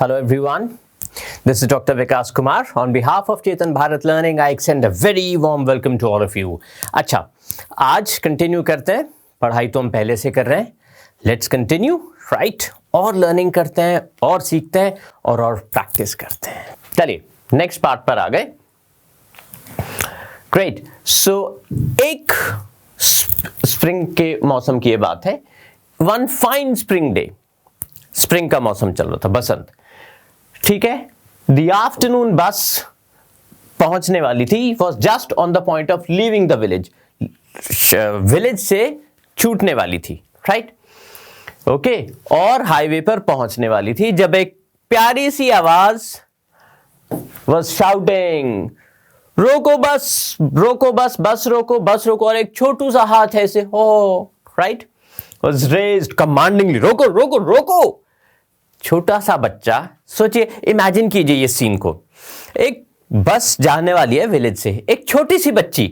Hello everyone, this is Dr. Vikas Kumar. On behalf of Chetan Bharat Learning, I extend a very warm welcome to all of you. अच्छा, आज continue करते हैं. पढ़ाई तो हम पहले से कर रहे हैं. Let's continue, right? और लर्निंग करते हैं और सीखते हैं और प्रैक्टिस करते हैं. चलिए नेक्स्ट पार्ट पर आ गए. ग्रेट. सो एक स्प्रिंग के मौसम की ये बात है. One fine spring day, spring का मौसम चल रहा था, बसंत, ठीक है. द आफ्टरनून बस पहुंचने वाली थी, was just on the point of leaving the village. Village से छूटने वाली थी, राइट? ओके. और हाईवे पर पहुंचने वाली थी जब एक प्यारी सी आवाज वॉज शाउटिंग, रोको बस, रोको बस, बस रोको, बस रोको. और एक छोटू सा हाथ ऐसे हो, राइट, वॉज रेज्ड कमांडिंगली, रोको रोको रोको. छोटा सा बच्चा, सोचिए, इमेजिन कीजिए ये सीन को. एक बस जाने वाली है विलेज से, एक छोटी सी बच्ची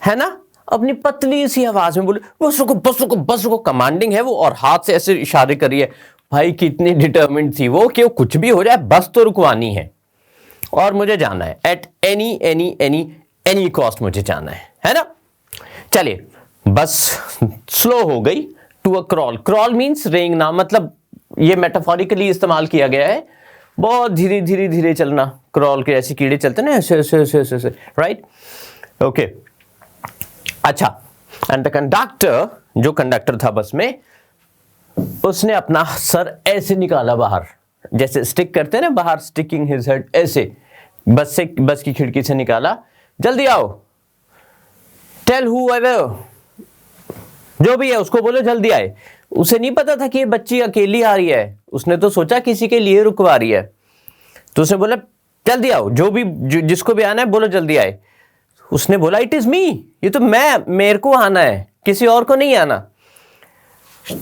है ना, अपनी पतली सी आवाज में बोले बस रुको बस रुको बस रुको. कमांडिंग है वो और हाथ से ऐसे इशारे कर रही है. भाई कितनी डिटर्मिन्ड थी वो कि वो कुछ भी हो जाए बस तो रुकवानी है और मुझे जाना है. At any any any any cost मुझे जाना है ना. चलिए बस स्लो हो गई to a crawl. Crawl means रेंगना, मतलब ये मेटाफोरिकली इस्तेमाल किया गया है. बहुत धीरे धीरे धीरे चलना, क्रॉल के ऐसे कीड़े चलते ना, ऐसे ऐसे ऐसे ऐसे, राइट? ओके. अच्छा, एंड द कंडक्टर, जो कंडक्टर था बस में, उसने अपना सर ऐसे निकाला बाहर, जैसे स्टिक करते हैं ना बाहर, स्टिकिंग हिज हेड, ऐसे बस की खिड़की से निकाला. जल्दी आओ, टेल हूएवर, जो भी है उसको बोलो जल्दी आए. उसे नहीं पता था कि ये बच्ची अकेली आ रही है, उसने तो सोचा किसी के लिए रुकवा रही है, तो उसने बोला जल्दी आओ, जो भी जिसको भी आना है बोलो जल्दी आए. उसने बोला इट इज मी, ये तो मेरे को आना है, किसी और को नहीं आना.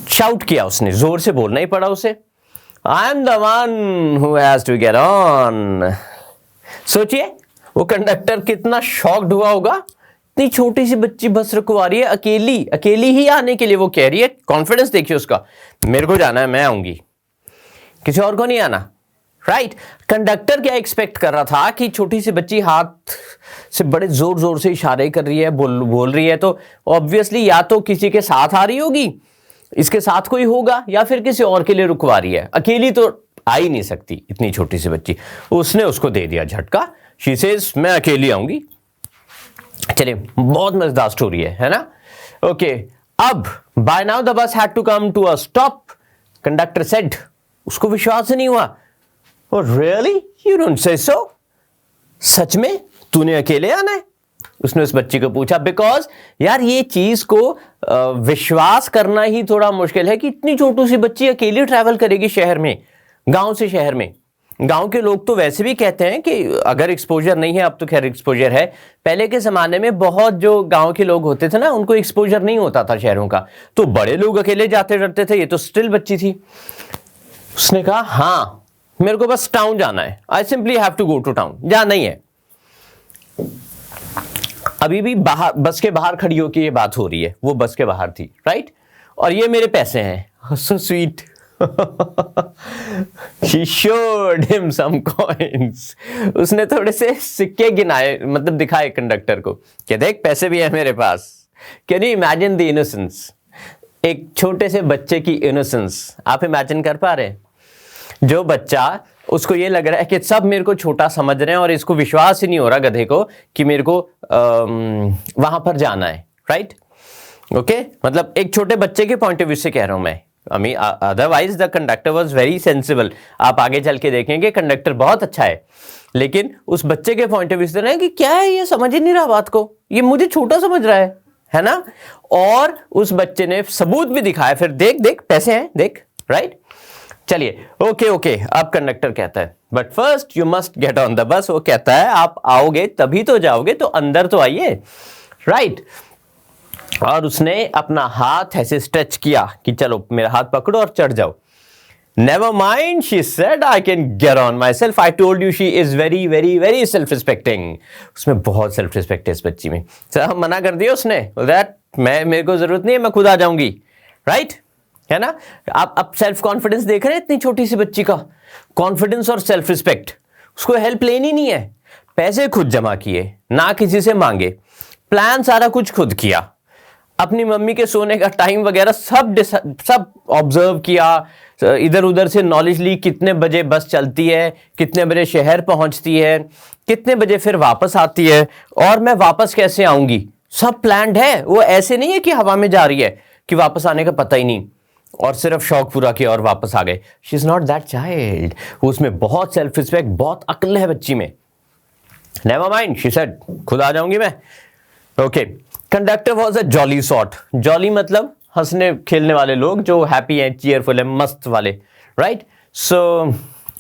शाउट किया उसने, जोर से बोलना ही पड़ा उसे. I am the one who has to get on. सोचिए वो कंडक्टर कितना शॉक्ड हुआ होगा. इतनी छोटी सी बच्ची बस रुकवा रही है, अकेली ही आने के लिए वो कह रही है. कॉन्फिडेंस देखिए उसका, मेरे को जाना है, मैं आऊंगी, किसी और को नहीं आना, राइट? कंडक्टर क्या एक्सपेक्ट कर रहा था कि छोटी सी बच्ची हाथ से बड़े जोर जोर से इशारे कर रही है, बोल रही है, तो ऑब्वियसली या तो किसी के साथ आ रही होगी, इसके साथ कोई होगा, या फिर किसी और के लिए रुकवा रही है. अकेली तो आ ही नहीं सकती इतनी छोटी सी बच्ची. उसने उसको दे दिया झटका. शी सेज मैं अकेली आऊंगी. चलिए बहुत मजेदार स्टोरी है ना. ओके. अब by now the bus had to come to a stop. Conductor said, उसको विश्वास नहीं हुआ. Oh really? You don't say so? सच में तूने अकेले आना है? उसने उस बच्ची को पूछा. बिकॉज यार ये चीज को विश्वास करना ही थोड़ा मुश्किल है कि इतनी छोटी सी बच्ची अकेली ट्रैवल करेगी शहर में, गांव से शहर में. गांव के लोग तो वैसे भी कहते हैं कि अगर एक्सपोजर नहीं है, अब तो खैर एक्सपोजर है, पहले के जमाने में बहुत जो गांव के लोग होते थे ना, उनको एक्सपोजर नहीं होता था शहरों का, तो बड़े लोग अकेले जाते रहते थे. ये तो स्टिल बच्ची थी. उसने कहा हाँ मेरे को बस टाउन जाना है, I simply have to go to town. जाना ही है. अभी भी बाहर, बस के बाहर खड़ी होकर ये बात हो रही है. वो बस के बाहर थी, राइट? और ये मेरे पैसे हैं. So sweet. She showed him some coins. उसने थोड़े से सिक्के गिनाए, मतलब दिखाए कंडक्टर को कि देख पैसे भी है मेरे पास. Can you imagine the innocence? एक छोटे से बच्चे की innocence आप इमेजिन कर पा रहे हैं? जो बच्चा, उसको ये लग रहा है कि सब मेरे को छोटा समझ रहे हैं और इसको विश्वास ही नहीं हो रहा गधे को कि मेरे को वहां पर जाना है, राइट? ओके. मतलब एक छोटे बच्चे के पॉइंट ऑफ व्यू से कह रहा हूं मैं. Otherwise the conductor was very sensible. आप आगे चल के देखेंगे कंडक्टर बहुत अच्छा है, लेकिन उस बच्चे के पॉइंट ऑफ व्यू से ना कि क्या है ये, समझ ही नहीं रहा बात को, ये मुझे छोटा समझ रहा है ना. और उस बच्चे ने सबूत भी दिखाया, फिर देख देख पैसे हैं देख, राइट? चलिए ओके. अब कंडक्टर कहता है but first you must get on the bus. वो कहता है आप आओगे तभी तो जाओगे, तो अंदर तो आइए, राइट? और उसने अपना हाथ ऐसे स्ट्रेच किया कि चलो मेरा हाथ पकड़ो और चढ़ जाओ. Never mind, she said, I can get on myself. I told you she is very, very, very self-respecting. उसमें बहुत self respect है इस बच्ची में. मना कर दिया उसने, that मेरे को जरूरत नहीं है, मैं खुद आ जाऊंगी, right? है ना। आप सेल्फ कॉन्फिडेंस देख रहे हैं इतनी छोटी सी बच्ची का, कॉन्फिडेंस और सेल्फ रिस्पेक्ट। उसको हेल्प लेनी नहीं है, पैसे खुद जमा किए, ना किसी से मांगे, प्लान सारा कुछ खुद किया, अपनी मम्मी के सोने का टाइम वगैरह सब ऑब्जर्व किया, इधर उधर से नॉलेज ली, कितने बजे बस चलती है, कितने बजे शहर पहुंचती है, कितने बजे फिर वापस आती है, और मैं वापस कैसे आऊंगी, सब प्लान्ड है। वो ऐसे नहीं है कि हवा में जा रही है कि वापस आने का पता ही नहीं, और सिर्फ शौक पूरा किया और वापस आ गए। She is not that child. उसमें बहुत सेल्फ रिस्पेक्ट, बहुत अक्ल है बच्ची में। नेवर माइंड, शी सेड, खुद आ जाऊंगी मैं। Okay, conductor was a jolly sort. Jolly मतलब हंसने खेलने वाले लोग, जो हैप्पी हैं, चीयरफुल है, मस्त वाले, right. So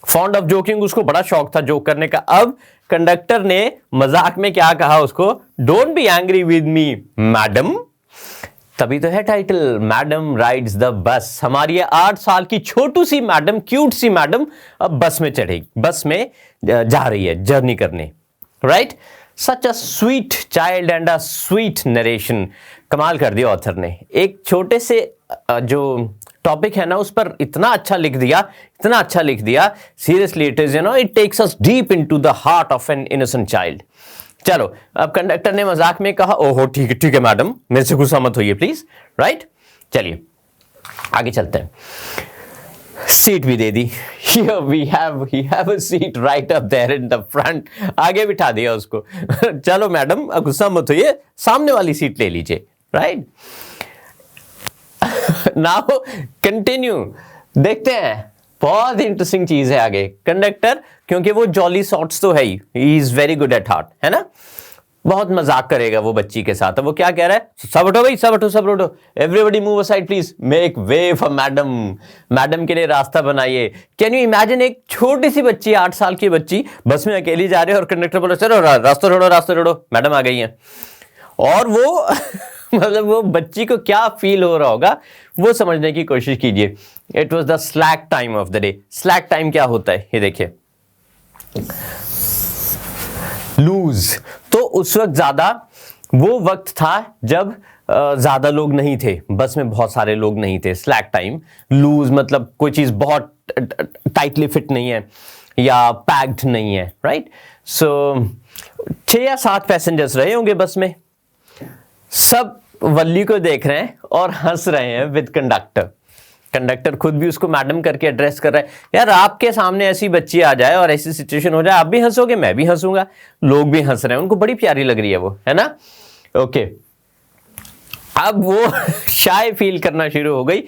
fond of joking, उसको बड़ा शौक था जोक करने का। अब कंडक्टर ने मजाक में क्या कहा उसको, don't be angry with me madam. तभी तो है टाइटल, मैडम राइड्स द बस। हमारी 8 साल की छोटू सी मैडम, क्यूट सी मैडम, अब बस में चढ़ेगी, बस में जा रही है जर्नी करने, right. Such a sweet child and a sweet narration. कमाल कर दिया ऑथर ने, एक छोटे से जो टॉपिक है ना उस पर इतना अच्छा लिख दिया, इतना अच्छा लिख दिया। Seriously it is, it takes us deep into the heart of an innocent child. चलो, अब कंडक्टर ने मजाक में कहा, ओहो ठीक है मैडम, मेरे से गुस्सा मत होइए प्लीज, राइट। चलिए आगे चलते हैं। सीट भी दे दी। Here we have a seat right up there in the front. आगे बिठा दिया उसको। चलो मैडम गुस्सा मत होइए, सामने वाली सीट ले लीजिए, राइट। नाउ कंटिन्यू, देखते हैं, बहुत इंटरेस्टिंग चीज है आगे। कंडक्टर, क्योंकि वो जॉली सॉर्ट्स तो है he is very good at heart, है ना, बहुत मजाक करेगा वो बच्ची के साथ। अब वो क्या कह रहा है, सब उठो भाई, सब उठो, everybody move aside please, make way for madam, madam के लिए रास्ता बनाइए। कैन यू इमेजिन, एक छोटी सी बच्ची, 8 साल की बच्ची बस में अकेली जा रही है और कंडक्टर बोल रहा है, चलो रास्ता छोड़ो, मैडम आ गई हैं। और वो मतलब वो बच्ची को क्या फील हो रहा होगा वो समझने की कोशिश कीजिए। It was the slack time of the day. Slack time क्या होता है, ये देखिए, लूज। तो उस वक्त ज्यादा, वो वक्त था जब ज्यादा लोग नहीं थे, बस में बहुत सारे लोग नहीं थे। स्लैक टाइम, लूज मतलब कोई चीज बहुत टाइटली फिट नहीं है या पैक्ड नहीं है, राइट। सो 6 या 7 पैसेंजर्स रहे होंगे बस में, सब वल्ली को देख रहे हैं और हंस रहे हैं विद कंडक्टर। कंडक्टर खुद भी उसको मैडम करके एड्रेस कर रहा है। यार आपके सामने ऐसी बच्ची आ जाए और ऐसी सिचुएशन हो जाए, आप भी हंसोगे, मैं भी हंसूंगा, लोग भी हंस रहे हैं, उनको बड़ी प्यारी लग रही है वो, है ना। ओके, अब वो शाय फील करना शुरू हो गई,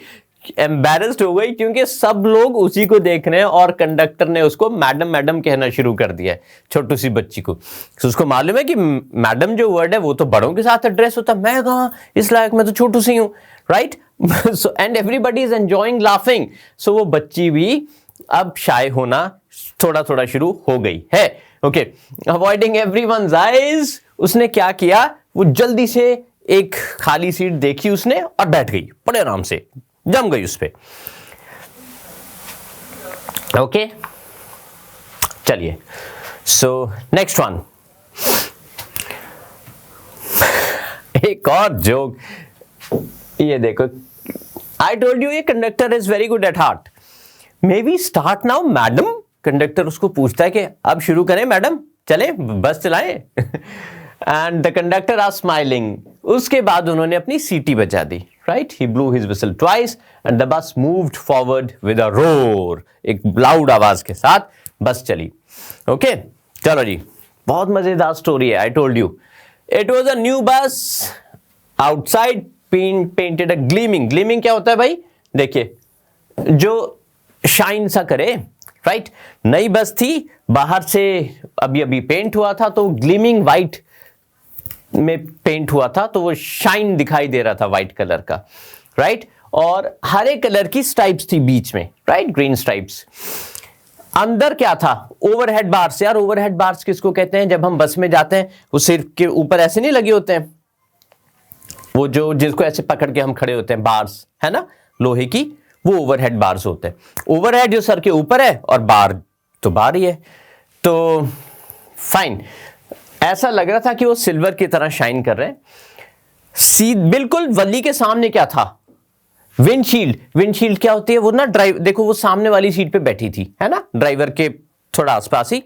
एम्बैरेस्ड हो गई, क्योंकि सब लोग उसी को देख रहे हैं और कंडक्टर ने उसको मैडम मैडम कहना शुरू कर दिया है, छोटू सी बच्ची को। तो उसको मालूम है कि मैडम जो वर्ड है वो तो बड़ों के साथ एड्रेस होता है, मैं कहाँ इस लायक, मैं तो छोटू सी हूं, right. So and everybody is enjoying laughing. So वो बच्ची भी अब शाय होना थोड़ा थोड़ा शुरू हो गई है। ओके, अवॉइडिंग एवरीवन्स आईज, उसने क्या किया, वो जल्दी से एक खाली सीट देखी उसने और बैठ गई, बड़े आराम से जम गई उस पे। ओके, चलिए, सो नेक्स्ट वन, एक और जोक, ये देखो, आई टोल्ड यू ये conductor is very good at heart. May be start now madam. Conductor उसको पूछता है कि अब शुरू करें मैडम, चले बस चलाएं। And the conductor are smiling. उसके बाद उन्होंने अपनी सीटी बजा दी, right. He blew his whistle twice and the bus moved forward with a roar. एक लाउड आवाज के साथ बस चली। ओके, चलो जी, बहुत मजेदार स्टोरी है। I told you it was a new bus, outside painted a gleaming. Gleaming क्या होता है भाई, देखिए, जो शाइन सा करे, राइट। नई बस थी, बाहर से अभी अभी पेंट हुआ था, तो ग्लीमिंग वाइट में पेंट हुआ था, तो वो शाइन दिखाई दे रहा था व्हाइट कलर का, राइट। और हरे कलर की स्ट्राइप्स थी बीच में, राइट, ग्रीन स्ट्राइप्स। अंदर क्या था, ओवरहेड बार्स। यार ओवरहेड बार्स किसको कहते हैं, जब हम बस में जाते हैं वो सिर के ऊपर ऐसे नहीं लगे होते हैं, वो जो जिसको ऐसे पकड़ के हम खड़े होते हैं, बार्स, है ना, लोहे की, वो ओवरहेड बार्स होते हैं। ओवरहेड जो सर के ऊपर है और बार तो बार ही है। तो फाइन, ऐसा लग रहा था कि वो सिल्वर की तरह शाइन कर रहे हैं। बिल्कुल वली के सामने क्या था, विंडशील्ड क्या होती है? वो ना देखो वो सामने वाली सीट पे बैठी थी, है ना, ड्राइवर के थोड़ा आसपास ही।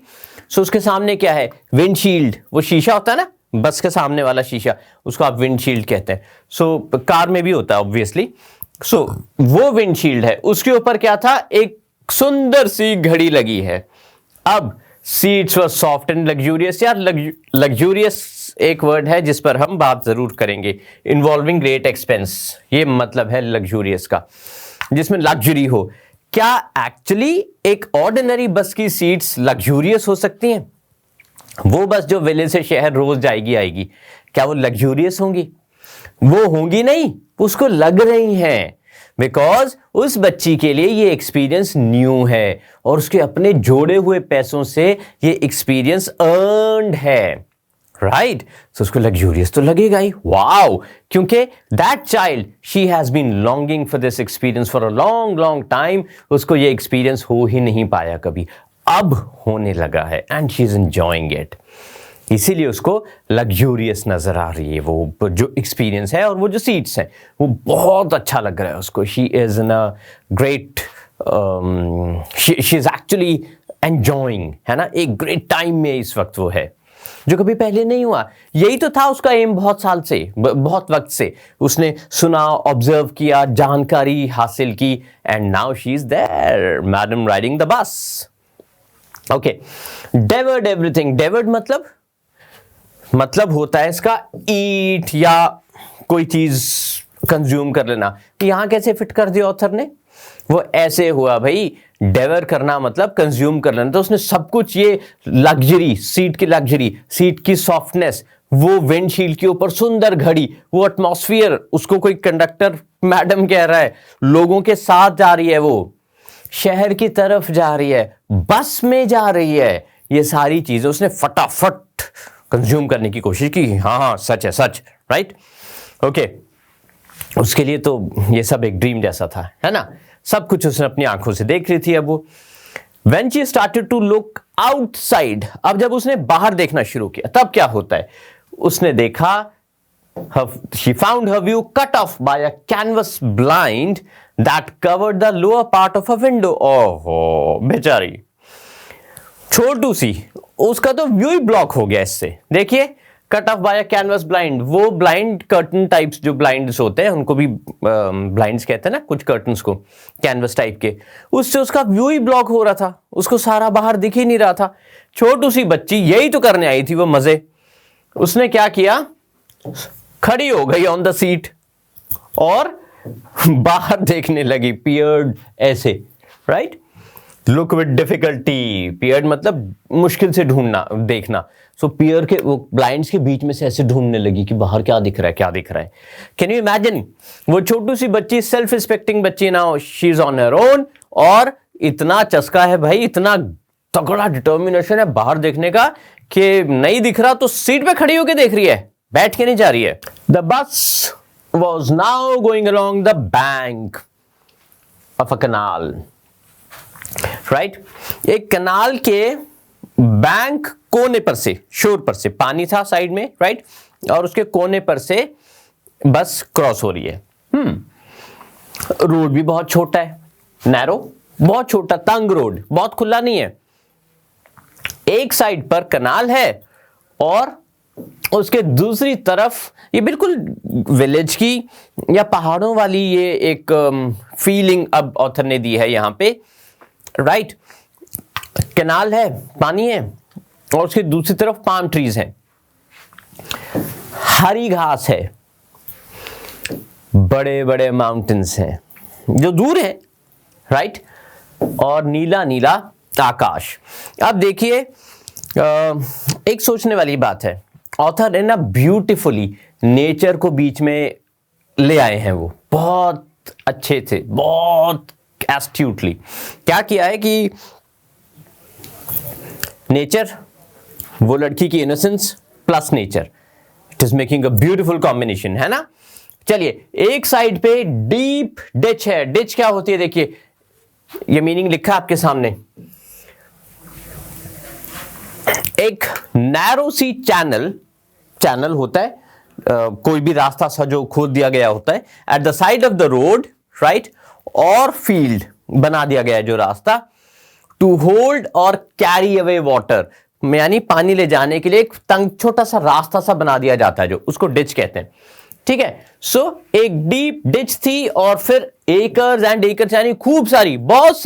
सो उसके सामने क्या है? विंडशील्ड, वो शीशा होता है ना, बस के सामने वाला शीशा, उसको आप विंडशील्ड कहते हैं। सो कार में भी होता है ऑब्वियसली। सो वो विंडशील्ड है, उसके ऊपर क्या था? एक सुंदर सी घड़ी लगी है। अब seats were soft and luxurious. यार लग्जूरियस एक वर्ड है जिस पर हम बात जरूर करेंगे, इन्वॉल्विंग ग्रेट एक्सपेंस, ये मतलब है लग्जूरियस का, जिसमें लग्जरी हो। क्या एक्चुअली एक ऑर्डिनरी बस की सीट्स लग्जूरियस हो सकती हैं? वो बस जो विलेज से शहर रोज जाएगी आएगी, क्या वो लग्जूरियस होंगी? वो होंगी नहीं, उसको लग रही हैं, बिकॉज उस बच्ची के लिए ये एक्सपीरियंस न्यू है और उसके अपने जोड़े हुए पैसों से ये एक्सपीरियंस अर्न्ड है, राइट? तो उसको लग्जूरियस तो लगेगा ही, वाओ, क्योंकि that child she has been longing for this experience for a long long time. उसको ये एक्सपीरियंस हो ही नहीं पाया कभी, अब होने लगा है and she is enjoying it, इसीलिए उसको लग्जूरियस नजर आ रही है वो जो एक्सपीरियंस है, और वो जो सीट्स हैं वो बहुत अच्छा लग रहा है उसको। She is in a great, she is actually enjoying, है ना, एक ग्रेट टाइम में इस वक्त वो है, जो कभी पहले नहीं हुआ। यही तो था उसका एम, बहुत साल से, बहुत वक्त से उसने सुना, ऑब्जर्व किया, जानकारी हासिल की, and now she is there, madam riding the bus. Okay, devoured everything. Devoured मतलब होता है इसका ईट या कोई चीज कंज्यूम कर लेना। यहां कैसे फिट कर दिया ऑथर ने? वो ऐसे हुआ भाई, डेवर करना मतलब कंज्यूम कर लेना। तो उसने सब कुछ, ये लग्जरी, सीट की लग्जरी, सीट की सॉफ्टनेस, वो विंडशील्ड के ऊपर सुंदर घड़ी, वो एटमॉस्फेयर, उसको कोई कंडक्टर मैडम कह रहा है, लोगों के साथ जा रही है, वो शहर की तरफ जा रही है, बस में जा रही है, ये सारी चीजें उसने फटाफट कंज्यूम करने की कोशिश की। हाँ, सच है, सच, राइट? ओके, उसके लिए तो ये सब एक ड्रीम जैसा था, है ना, सब कुछ उसने अपनी आंखों से देख रही थी। अब वो When she started to look outside, अब जब उसने बाहर देखना शुरू किया तब क्या होता है? उसने देखा, she found her view cut off by a canvas blind that covered the lower part of a window. ओहो बेचारी, छोटू सी, उसका तो व्यू ही ब्लॉक हो गया इससे। देखिए, कट ऑफ बाय अ कैनवस ब्लाइंड, वो ब्लाइंड कर्टन टाइप्स जो ब्लाइंड्स होते हैं उनको भी ब्लाइंड्स कहते हैं ना, कुछ कर्टन्स को, कैनवस टाइप के, उससे उसका व्यू ही ब्लॉक हो रहा था, उसको सारा बाहर दिख ही नहीं रहा था। छोटू सी बच्ची यही तो करने आई थी वो मजे। उसने क्या किया? खड़ी हो गई ऑन द सीट और बाहर देखने लगी, पियर्ड ऐसे, right? Look with difficulty, peered मतलब मुश्किल से ढूंढना, देखना। सो पियर के वो ब्लाइंड्स के बीच में से ऐसे ढूंढने लगी कि बाहर क्या दिख रहा है, क्या दिख रहा है। Can you imagine? वो छोटू सी बच्ची, सेल्फ रिस्पेक्टिंग बच्ची ना, she is on her own, और इतना चस्का है भाई, इतना तगड़ा डिटर्मिनेशन है बाहर देखने का कि नहीं दिख रहा तो सीट पे खड़ी होकर देख रही है, बैठ के नहीं जा रही है। The bus was now going along the bank of a canal, right? एक कनाल के बैंक कोने पर से, शोर पर से, पानी था साइड में, राइट? और उसके कोने पर से बस क्रॉस हो रही है। रोड भी बहुत छोटा है, नैरो, बहुत छोटा, तंग रोड, बहुत खुला नहीं है। एक साइड पर कनाल है और उसके दूसरी तरफ, ये बिल्कुल विलेज की या पहाड़ों वाली ये एक फीलिंग अब ऑथर ने दी है यहां पे, राइट? कैनाल है, पानी है, और उसके दूसरी तरफ पाम ट्रीज हैं, हरी घास है, बड़े बड़े माउंटेन्स हैं जो दूर हैं, राइट? और नीला नीला आकाश। अब देखिए, एक सोचने वाली बात है, ऑथर ने ना ब्यूटीफुली नेचर को बीच में ले आए हैं, वो बहुत अच्छे थे, बहुत एस्ट्यूटली। क्या किया है कि नेचर, वो लड़की की innocence plus nature, it is making a beautiful combination, है ना? चलिए, एक साइड पे डीप डिच है। डिच क्या होती है? देखिए, ये मीनिंग लिखा आपके सामने, एक नैरो सी चैनल होता है, कोई भी रास्ता सा जो खोद दिया गया होता है, at the side of the road right, और फील्ड बना दिया गया है जो रास्ता, टू होल्ड और कैरी अवे वाटर, यानी पानी ले जाने के लिए एक तंग छोटा सा रास्ता सा बना दिया जाता है, जो उसको डिच कहते हैं। ठीक है, सो एक डीप डिच थी और फिर एकर्स एंड एकर्स, यानी खूब सारी, बहुत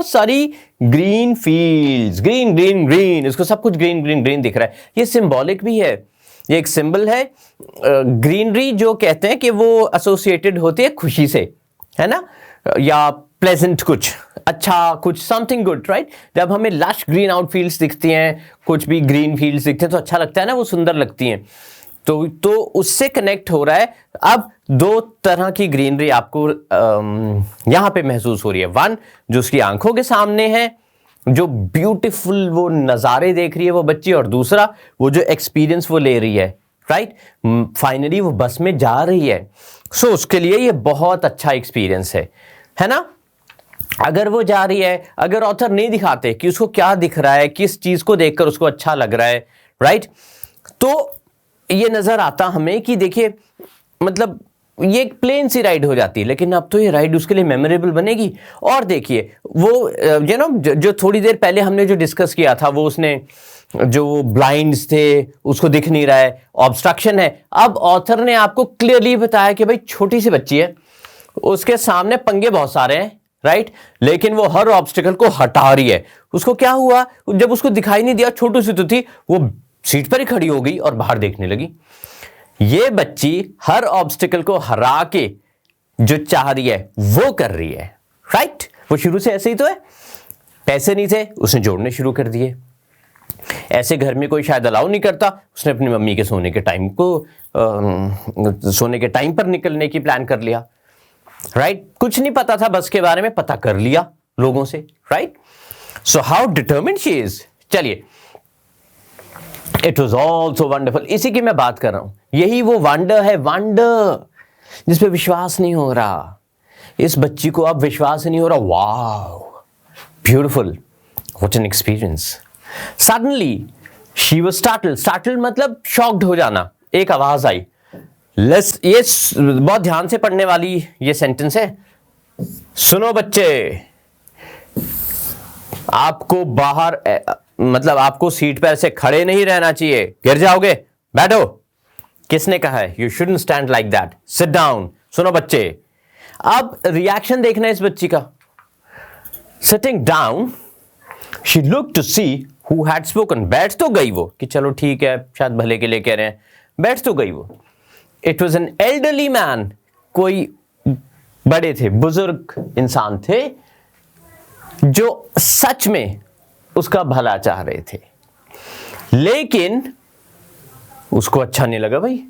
सारी green fields, green green green, इसको सब कुछ ग्रीन ग्रीन ग्रीन दिख रहा है। ये सिंबॉलिक भी है, ये एक सिंबल है। ग्रीनरी जो कहते हैं कि वो एसोसिएटेड होती है खुशी से, है ना, या प्लेजेंट, कुछ अच्छा, कुछ समथिंग गुड, राइट। जब हमें लश ग्रीन आउटफील्ड्स दिखती हैं, कुछ भी ग्रीन फील्ड्स दिखते हैं तो अच्छा लगता है ना, वो सुंदर लगती हैं। तो उससे कनेक्ट हो रहा है। अब दो तरह की ग्रीनरी आपको यहां पे महसूस हो रही है। वन, जो उसकी आंखों के सामने है, जो ब्यूटीफुल वो नज़ारे देख रही है वो बच्ची, और दूसरा वो जो एक्सपीरियंस वो ले रही है, राइट। फाइनली वो बस में जा रही है, सो उसके लिए ये बहुत अच्छा एक्सपीरियंस है ना। अगर वो जा रही है, अगर ऑथर नहीं दिखाते कि उसको क्या दिख रहा है, किस चीज को देखकर उसको अच्छा लग रहा है, राइट, तो ये नजर आता हमें कि देखिए, मतलब ये एक प्लेन सी राइड हो जाती है, लेकिन अब तो ये राइड उसके लिए मेमोरेबल बनेगी। और देखिए वो जो थोड़ी देर पहले हमने जो डिस्कस किया था, वो उसने जो ब्लाइंड्स थे उसको दिख नहीं रहा है, ऑब्स्ट्रक्शन है। अब ऑथर ने आपको क्लियरली बताया कि भाई छोटी सी बच्ची है, उसके सामने पंगे बहुत सारे हैं, राइट, लेकिन वो हर ऑब्स्टिकल को हटा रही है। उसको क्या हुआ, जब उसको दिखाई नहीं दिया, छोटी सी तो थी, वो सीट पर ही खड़ी हो गई और बाहर देखने लगी। ये बच्ची हर ऑब्स्टिकल को हरा के जो चाह रही है वो कर रही है, राइट। वो शुरू से ऐसे ही तो है, पैसे नहीं थे, उसने जोड़ने शुरू कर दिए। ऐसे घर में कोई शायद अलाउ नहीं करता, उसने अपनी मम्मी के सोने के टाइम पर निकलने की प्लान कर लिया, राइट। कुछ नहीं पता था बस के बारे में, पता कर लिया लोगों से, right. So how determined she is. चलिए, it was all so wonderful, इसी की मैं बात कर रहा हूं। यही वो वंडर है, वंडर जिसपे विश्वास नहीं हो रहा। इस बच्ची को अब विश्वास नहीं हो रहा। Wow, beautiful, what an experience. Suddenly she was startled मतलब शॉक्ड हो जाना। एक आवाज आई, ये बहुत ध्यान से पढ़ने वाली ये सेंटेंस है। सुनो बच्चे, आपको बाहर मतलब आपको सीट पर ऐसे खड़े नहीं रहना चाहिए, गिर जाओगे, बैठो। किसने कहा है? You shouldn't stand like that, sit down. सुनो बच्चे, अब रिएक्शन देखना है इस बच्ची का। Sitting down, she look to see who had spoken. बैठ तो गई वो कि चलो ठीक है, शायद भले के लिए कह रहे हैं, बैठ तो गई वो। It was an elderly man, कोई बड़े थे, बुजुर्ग इंसान थे जो सच में उसका भला चाह रहे थे, लेकिन उसको अच्छा नहीं लगा भाई।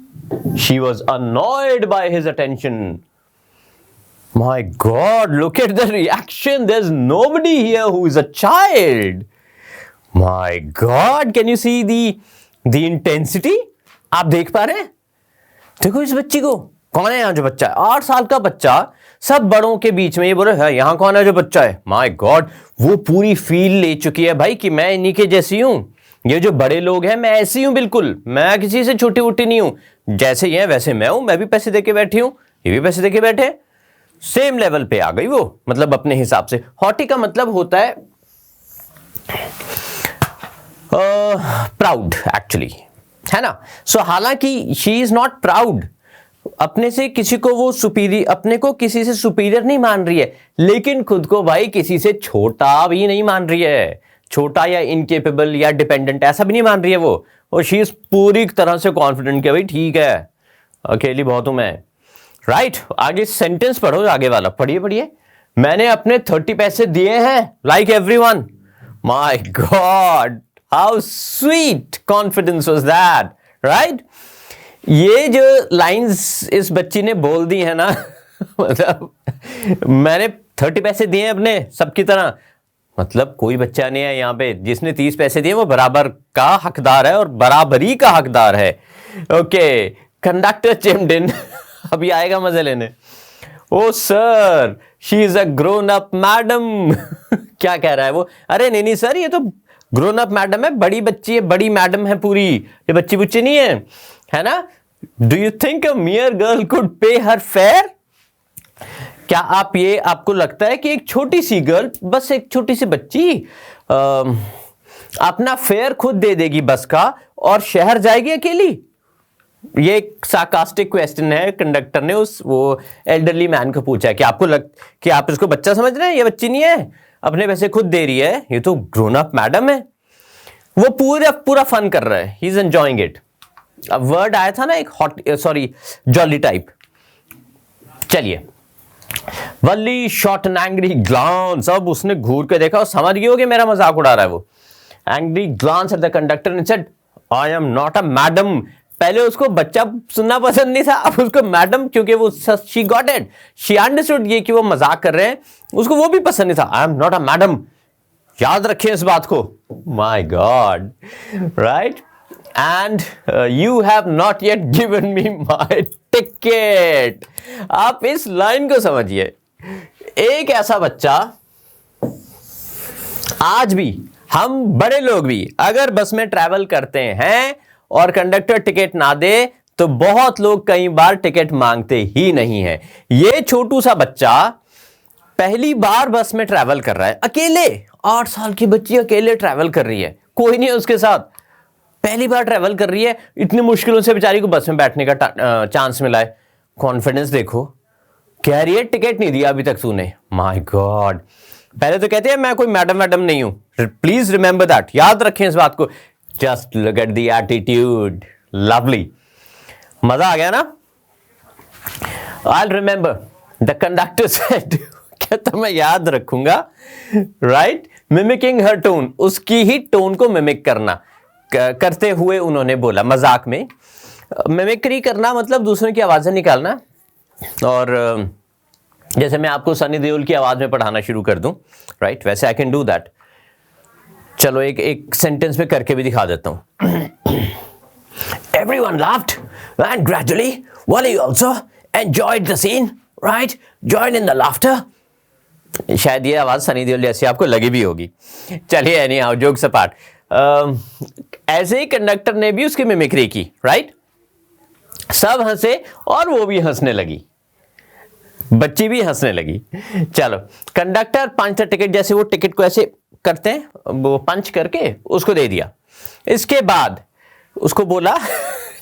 She was annoyed by his attention. My god, look at the reaction, there is nobody here who is a child. My god, can you see the intensity? आप देख पा रहे हैं? देखो इस बच्ची को, कौन है यहां जो बच्चा है? 8 साल का बच्चा सब बड़ों के बीच में ये बोल रहा है, यहां कौन है जो बच्चा है? माय गॉड, वो पूरी फील ले चुकी है भाई कि मैं इन्हीं के जैसी हूं। ये जो बड़े लोग हैं, मैं ऐसी हूं बिल्कुल, मैं किसी से छोटी वोटी नहीं हूं। जैसे ये है वैसे मैं हूं, मैं भी पैसे देके बैठी हूं, ये भी पैसे देके बैठे, सेम लेवल पे आ गई वो, मतलब अपने हिसाब से। हॉटी का मतलब होता है प्राउड एक्चुअली, है ना। सो हालांकि शी इज नॉट प्राउड, अपने से किसी को वो सुपीरियर, अपने को किसी से सुपीरियर नहीं मान रही है, लेकिन खुद को भाई किसी से छोटा भी नहीं मान रही है। छोटा या इनकेपेबल या डिपेंडेंट ऐसा भी नहीं मान रही है वो। और शी इज पूरी तरह से कॉन्फिडेंट कि भाई ठीक है, अकेली बहुत हूं मैं, राइट। आगे सेंटेंस पढ़ो, आगे वाला पढ़िए। मैंने अपने 30 पैसे दिए हैं, like everyone. My God, how sweet confidence was that, right. ये जो लाइंस इस बच्ची ने बोल दी है ना मतलब मैंने 30 पैसे दिए हैं अपने सबकी तरह, मतलब कोई बच्चा नहीं है यहाँ पे जिसने 30 पैसे दिए वो बराबर का हकदार है और बराबरी का हकदार है। ओके, कंडक्टर चिम्ड इन अभी आएगा मजे लेने। Oh sir, she is a grown up madam क्या कह रहा है वो? अरे नहीं सर, ये तो ग्रोन अप मैडम है, बड़ी बच्ची है, बड़ी मैडम है पूरी, ये बच्ची बुच्ची नहीं है ना। Do you think a मियर girl could पे हर फेयर? क्या आपको लगता है कि एक छोटी सी गर्ल, बस एक छोटी सी बच्ची अपना फेयर खुद दे देगी बस का और शहर जाएगी अकेली? ये एक सार्कास्टिक क्वेश्चन है, कंडक्टर ने वो एल्डरली मैन को पूछा कि कि आप इसको बच्चा समझ रहे हैं? ये बच्ची नहीं है, अपने पैसे खुद दे रही है, ये तो ग्रोन अप मैडम है। वो पूरा फन कर रहा है, ही इज एंजॉयिंग इट। अब वर्ड आया था ना एक जॉली टाइप। चलिए, वल्ली शॉट एन एंग्री ग्लांस। अब उसने घूर के देखा और समझ गई होगी मेरा मजाक उड़ा रहा है वो। Angry glance at the conductor and said, I am not a madam. पहले उसको बच्चा सुनना पसंद नहीं था, अब उसको मैडम, क्योंकि वो she got it, she understood ये कि वो मजाक कर रहे हैं, उसको वो भी पसंद नहीं था। आई एम नॉट अ मैडम, याद रखें इस बात को। My God, right? And you have not yet given me my ticket. आप इस लाइन को समझिए। एक ऐसा बच्चा, आज भी हम बड़े लोग भी अगर बस में ट्रैवल करते हैं और कंडक्टर टिकट ना दे तो बहुत लोग कई बार टिकट मांगते ही नहीं है। ये छोटू सा बच्चा पहली बार बस में ट्रैवल कर रहा है अकेले। 8 साल की बच्ची अकेले ट्रैवल कर रही है, कोई नहीं है उसके साथ, पहली बार ट्रैवल कर रही है। इतनी मुश्किलों से बेचारी को बस में बैठने का चांस मिला है। कॉन्फिडेंस देखो, कह रही है टिकट नहीं दिया अभी तक तूने। माय गॉड, पहले तो कहते हैं मैं कोई मैडम नहीं हूं। प्लीज रिमेंबर दैट, याद रखें इस बात को। Just look at the attitude, lovely. मजा आ गया ना? I remember the conductor said, कहता मैं याद रखूंगा, राइट? मिमिकिंग हर टोन, उसकी ही टोन को मिमिक करते हुए उन्होंने बोला मजाक में। मिमिक्री करना मतलब दूसरों की आवाजें निकालना। और जैसे मैं आपको सनी देओल की आवाज में पढ़ाना शुरू कर दूं, राइट? वैसे आई कैन डू दैट। चलो एक सेंटेंस में करके भी दिखा देता हूं। Everyone laughed and gradually Wally also enjoyed the scene, right? Joined in the laughter. शायद ये आवाज सनी देओल जैसी आपको लगी भी होगी। चलिए, एनीहाउ, जोक्स अपार्ट, ऐसे ही कंडक्टर ने भी उसकी मिमिक्री की, राइट? सब हंसे और वो भी हंसने लगी, बच्ची भी हंसने लगी। चलो, कंडक्टर पंच द टिकट, जैसे वो टिकट को ऐसे करते हैं, वो पंच करके उसको दे दिया। इसके बाद उसको बोला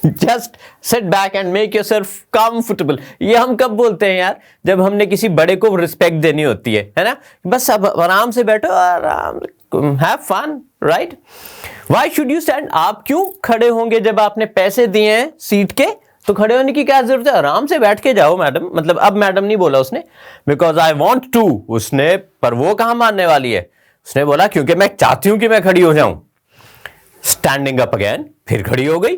just sit back and make yourself comfortable. ये हम कब बोलते हैं यार? जब हमने किसी बड़े को रिस्पेक्ट देनी होती है ना? बस अब आराम से बैठो, आराम, have fun, right? Why should you stand? आप क्यों खड़े होंगे? जब आपने पैसे दिए हैं सीट के तो खड़े होने की क्या जरूरत है? आराम से बैठ के जाओ मैडम। मतलब अब मैडम नहीं बोला उसने, बिकॉज आई वॉन्ट टू उसने, पर वो कहां मानने वाली है? उसने बोला क्योंकि मैं चाहती हूं कि मैं खड़ी हो जाऊं। स्टैंडिंग अप अगेन, फिर खड़ी हो गई।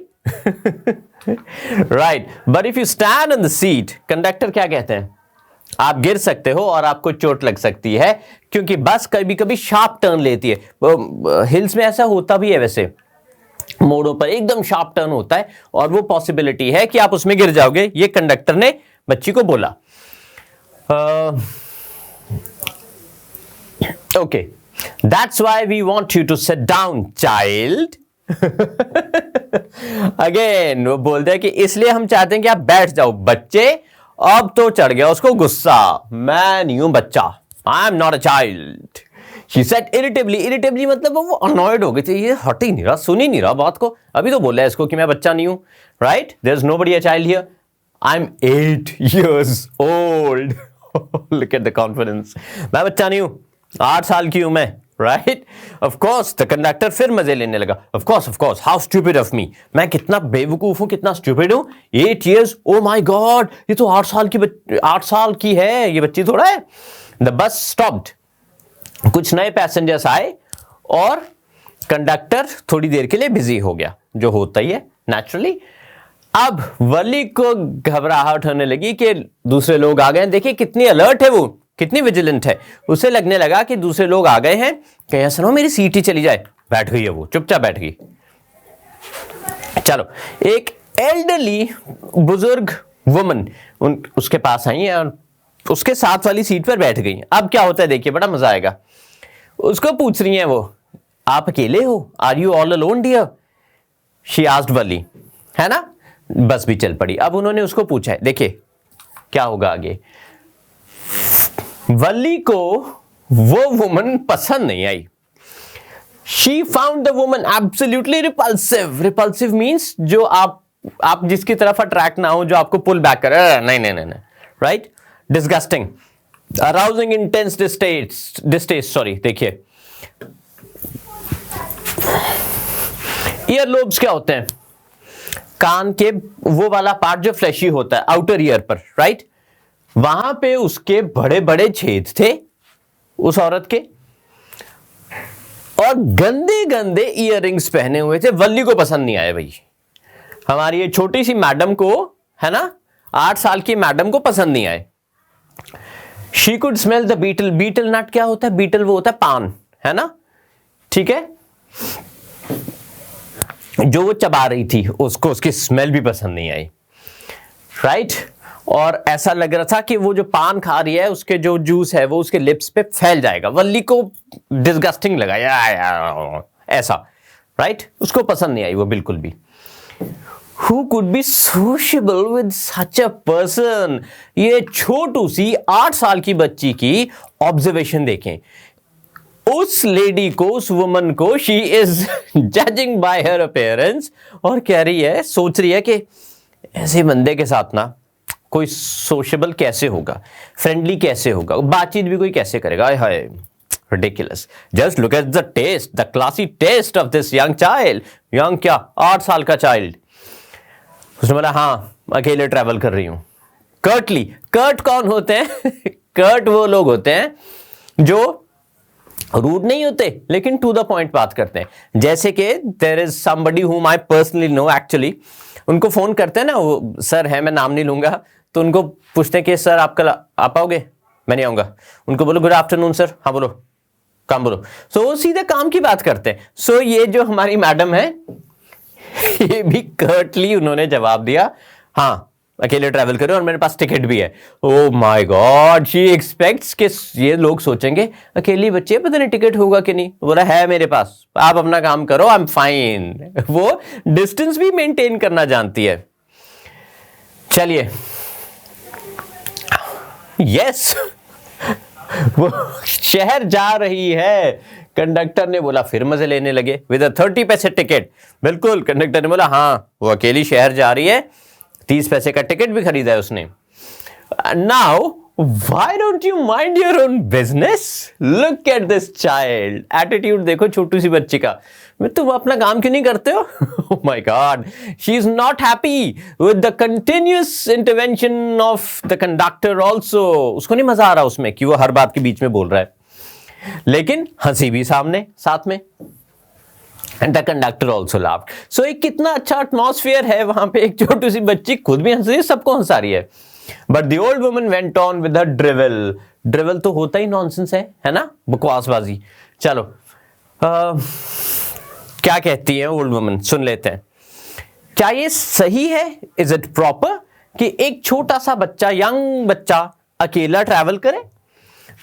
Right, but if you stand on the seat, conductor क्या कहते हैं? आप गिर सकते हो और आपको चोट लग सकती है, क्योंकि बस कभी कभी शार्प टर्न लेती है। हिल्स में ऐसा होता भी है, वैसे मोड़ों पर एकदम शार्प टर्न होता है और वो पॉसिबिलिटी है कि आप उसमें गिर जाओगे। ये कंडक्टर ने बच्ची को बोला। Okay, that's why we want you to sit down child. Again वो बोलते हैं कि इसलिए हम चाहते हैं कि आप बैठ जाओ बच्चे। अब तो चढ़ गया उसको गुस्सा, मैं नहीं हूं बच्चा, I am not a child, she said irritably. Irritably मतलब वो अनॉयड हो गई थी, ये हट ही नहीं रहा, सुन ही नहीं रहा बात को। अभी तो बोला है इसको कि मैं बच्चा नहीं हूं, right? There is nobody a child here, I am 8 years old। Look at the confidence, मैं बच्चा नहीं हूं, 8 साल की हूं मैं, right? Of course the conductor फिर मजे लेने लगा। Of course, how stupid of me, मैं कितना बेवकूफ हूं, कितना स्टूपिड हूं। 8 years, ओ माय गॉड, ये तो 8 साल की है, ये बच्ची थोड़ा है। द बस स्टॉप्ड, कुछ नए पैसेंजर्स आए और कंडक्टर थोड़ी देर के लिए बिजी हो गया, जो होता ही है नेचुरली। अब वली को घबराहट होने लगी कि दूसरे लोग आ गए। देखिए कितनी अलर्ट है वो, कितनी विजिलेंट है। उसे लगने लगा कि दूसरे लोग आ गए हैं, कहीं ऐसा ना हो मेरी सीट ही चली जाए। बैठ गई है वो, चुपचाप बैठ गई। चलो, एक एल्डरली बुजुर्ग वुमन उसके पास आई है और उसके साथ वाली सीट पर बैठ गई। अब क्या होता है देखिए, बड़ा मजा आएगा। उसको पूछ रही हैं वो, आप अकेले हो? Are you all alone dear? She asked वली, है ना? बस भी चल पड़ी। अब उन्होंने उसको पूछा है, देखिए क्या होगा आगे। वल्ली को वो वुमन पसंद नहीं आई। She found the woman absolutely repulsive. Repulsive means जो आप जिसकी तरफ अट्रैक्ट ना हो, जो आपको पुल बैक करे, नहीं नहीं नहीं, right, disgusting, arousing intense distaste. Sorry, देखिए ईयर लोब्स क्या होते हैं? कान के वो वाला पार्ट जो फ्लैशी होता है आउटर ईयर पर, राइट, वहां पे उसके बड़े बड़े छेद थे उस औरत के, और गंदे गंदे इयररिंग्स पहने हुए थे। वल्ली को पसंद नहीं आए भाई, हमारी ये छोटी सी मैडम को, है ना, 8 साल की मैडम को पसंद नहीं आए। She could smell the betel. Betel nut क्या होता है? बीटल वो होता है पान, है ना, ठीक है, जो वो चबा रही थी उसको उसकी स्मेल भी पसंद नहीं आई, राइट। और ऐसा लग रहा था कि वो जो पान खा रही है उसके जो जूस है वो उसके लिप्स पे फैल जाएगा। वल्ली को डिस्गस्टिंग लगा ऐसा, राइट, उसको पसंद नहीं आई वो बिल्कुल भी। Who could be sociable with such a person? ये छोटू सी 8 साल की बच्ची की ऑब्जर्वेशन देखें। उस लेडी को, उस वुमन को, she is judging bye her appearance, और कह रही है, सोच रही है कि ऐसे बंदे के साथ ना कोई सोशेबल कैसे होगा, फ्रेंडली कैसे होगा, बातचीत भी कोई कैसे करेगा। हाय, ridiculous. Just look at the taste, the classy taste of this young child. young क्या, 8 साल का चाइल्ड। उसने बोला हाँ अकेले ट्रैवल कर रही हूं। कर्टली, कर्ट कौन होते हैं? कर्ट वो लोग होते हैं जो रूड नहीं होते लेकिन टू द पॉइंट बात करते हैं। जैसे कि there is somebody whom I personally know actually, उनको फोन करते हैं ना, वो सर है, मैं नाम नहीं लूंगा, तो उनको पूछते हैं कि सर आप कल आ पाओगे? मैं नहीं आऊंगा। उनको बोलो गुड आफ्टरनून सर, हाँ बोलो, काम बोलो। सो वो सीधे काम की बात करते हैं। सो ये जो हमारी मैडम है ये भी कर्टली उन्होंने जवाब दिया हाँ अकेले ट्रैवल करो और मेरे पास टिकट भी है। Oh my God, she aspects कि ये लोग सोचेंगे अकेली बच्ची है, पता नहीं टिकट होगा कि नहीं। बोला है मेरे पास, आप अपना काम करो, आई एम फाइन। वो डिस्टेंस भी मेंटेन करना जानती है। चलिए, यस वो शहर जा रही है। कंडक्टर ने बोला, फिर मजे लेने लगे, विद 30 पैसे टिकट। बिल्कुल, कंडक्टर ने बोला हाँ वो अकेली शहर जा रही है, 30 पैसे का टिकट भी खरीदा है उसने। Now why don't you mind your own business? Look at this child, attitude देखो छोटी सी बच्ची का, तुम अपना काम क्यों नहीं करते हो? Oh my God, she is not happy with the continuous intervention of the conductor also. उसको नहीं मजा आ रहा उसमें कि वो हर बात के बीच में बोल रहा है, लेकिन हंसी भी सामने साथ में। And the conductor also laughed. So एक कितना अच्छा एटमॉस्फेयर है वहां पे, एक छोटी सी बच्ची खुद भी हंस रही है, सबको हंसा रही है। But the old woman went on with her drivel. drivel तो होता ही नॉनसेंस है ना, बकवासबाजी। चलो क्या कहती है ओल्ड वुमन, सुन लेते हैं। क्या ये सही है, इज इट प्रॉपर कि एक छोटा सा बच्चा, यंग बच्चा अकेला ट्रैवल करे?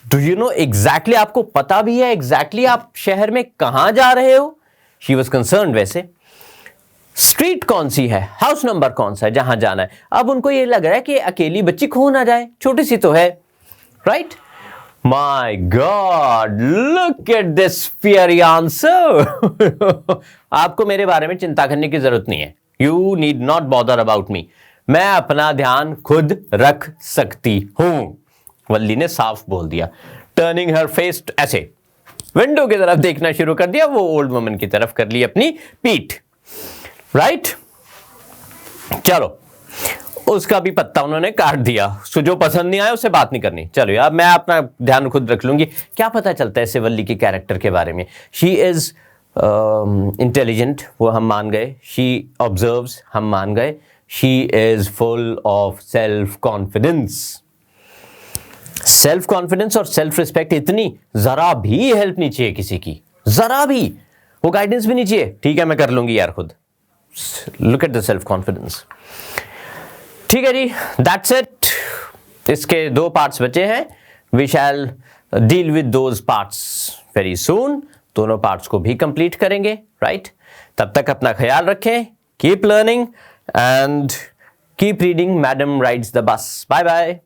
डू यू नो एग्जैक्टली, आपको पता भी है एग्जैक्टली आप शहर में कहां जा रहे हो? She was concern. वैसे स्ट्रीट कौन सी है, हाउस नंबर कौन सा है जहां जाना है? अब उनको ये लग रहा है कि अकेली बच्ची खो ना जाए, छोटी सी तो है, right? My God, look at this fiery answer. आपको मेरे बारे में चिंता करने की जरूरत नहीं है। You need not bother about me. मैं अपना ध्यान खुद रख सकती हूं, वल्ली ने साफ बोल दिया। टर्निंग हर फेस, ऐसे विंडो की तरफ देखना शुरू कर दिया, वो ओल्ड वुमन की तरफ कर ली अपनी पीठ, राइट? चलो, उसका भी पत्ता उन्होंने काट दिया। उसको जो पसंद नहीं आया उससे बात नहीं करनी। चलो यार, मैं अपना ध्यान खुद रख लूंगी। क्या पता चलता है इससे वल्ली के कैरेक्टर के बारे में। शी इज इंटेलिजेंट, वो हम मान गए। शी ऑब्जर्व्स, हम मान गए। She is full of self confidence. Self confidence और सेल्फ रिस्पेक्ट, इतनी जरा भी हेल्प नहीं चाहिए किसी की, जरा भी, वो गाइडेंस भी नहीं चाहिए। ठीक है मैं कर लूंगी यार खुद। Look at the self confidence. ठीक है जी, दैट्स इट। इसके 2 पार्ट्स बचे हैं। We shall deal with those parts very soon. दोनों पार्ट्स को भी कंप्लीट करेंगे, राइट? तब तक अपना ख्याल रखें, keep learning and keep reading madam rides the bus. Bye bye.